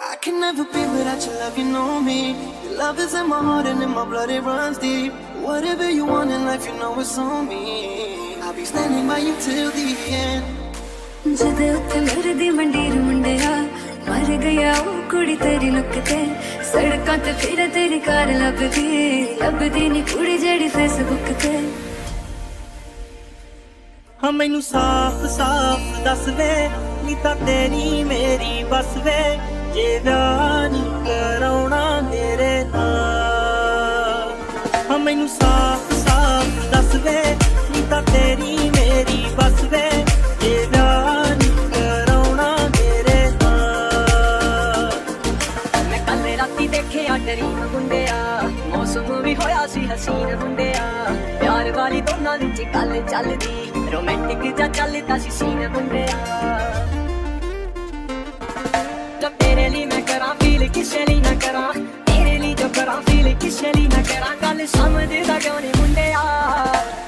I can never be without your love, you know me. Your love is in my heart and in my blood, it runs deep. Whatever you want in life, you know it's on me. I'll be standing by you till the end. जद उत्ते मेरे दी मंडीर मुंडिया मर गया वो कुड़ी तेरी look ते सड़कां ते फिर तेरी कार लभदी नी कुड़ी जेड़ी फेसबुक ते हाँ मैनू साफ साफ दस वे नी तां तेरी मेरी बस वे जे विआह नी कराउणा मेरे नाल हाँ मैनू साफ साफ दस वे नी तां तेरी मेरी बस वे जे विआह नी कराउणा मेरे नाल मैं कल राती देखिया डरीन मुंडिया मौसम भी होया सी हसीन मुंडिया प्यार वाली दोनां विच गल चलदी रोमांटिक जा चलदा सी सीन मुंडिया जब तेरे लिए मैं करा फील किसे लिए ना करा तेरे लिए जो करा फील किसे लिए ना करा गल समझदा क्यों नहीं मुंडिया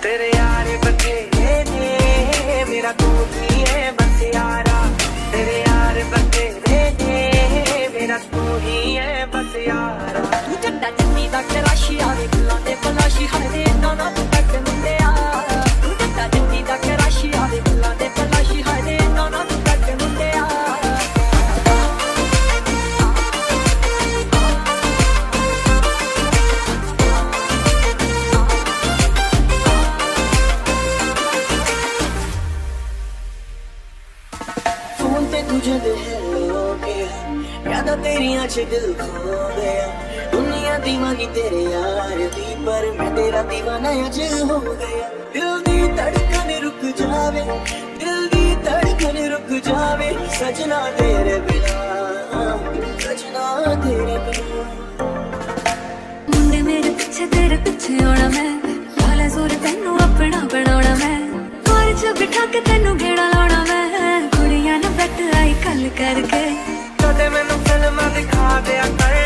तेरे यार बथेरे ने मेरा तू ही है बस यारा तेरे यार बथेरे ने मेरा तू ही है बस यारा तू जट्टा जट्टी दा कराशी आवे गुलां दे पलाशी हरे ना ना तू तक मुंडिया तू जट्टा जट्टी दा कराशी आवे गुलां दे पलाशी हरे ना ना तू तक मुंडिया फोन पे तुझे हेलो गया यादा तेरियां च दिल खो गया दुनिया दीवानी तेरे यार दी पर मैं तेरा दीवाना अज हो गया दिल दी धड़कन रुक जावे दिल दी धड़कन रुक जावे सजना तेरे बिना सजना तेरे बिना मुंडे मेरे पीछे तेरे पीछे आना मैं लाला जोर तेनू अपना बनाना मैं कार च बिठा के तेनू घेड़ा लाना मैं कुड़ियां ने बैठ आई कल करके कदे मैनू फिल्मां दिखा दिया कर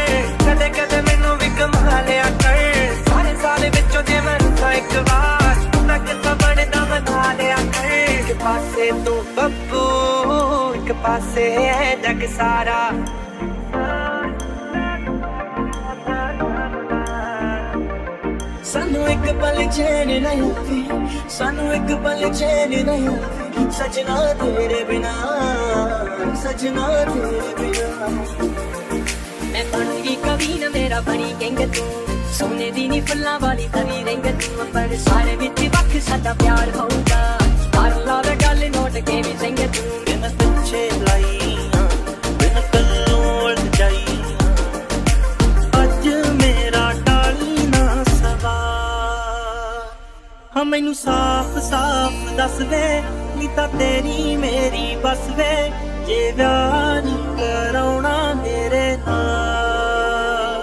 कदे कदे मैनू भी कमा लिया कर सारे साल विचों जे मैं रुठा एक बार ना कितना बनदा बना लिया कर एक पासे तू बब्बू एक पासे है जग सारा सानू एक पल चैन नहीं आवे सानू एक पल चैन नहीं आवे सजना तेरे बिना सजना तेरे बिना मैं बन गई कभी न मेरा बड़ी गैंग तू सोने दी नी फुल्लां वाली तवी रिंग तू पर सारे विच वख साडा प्यार होऊगा कर लावे गल नोट के भी सिंग तू बिन पिछे लाइयां बिन कल्लों जाई अज मेरा टाली ना सवा हाँ मैनू साफ साफ दस वे नी तां तेरी मेरी बस वे जे विआह नी कराउणा मेरे नाल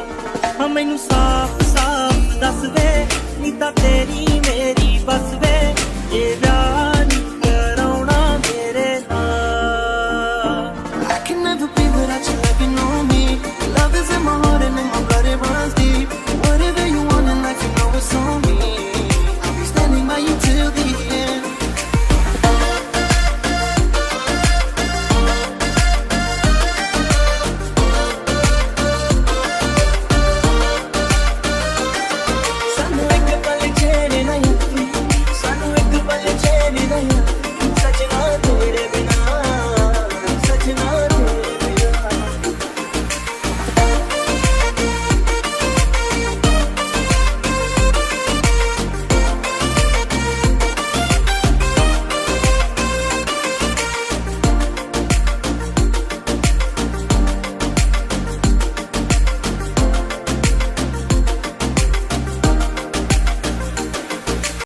हाँ मैनू साफ साफ दस वे नी तां तेरी मेरी बस वे जे विआह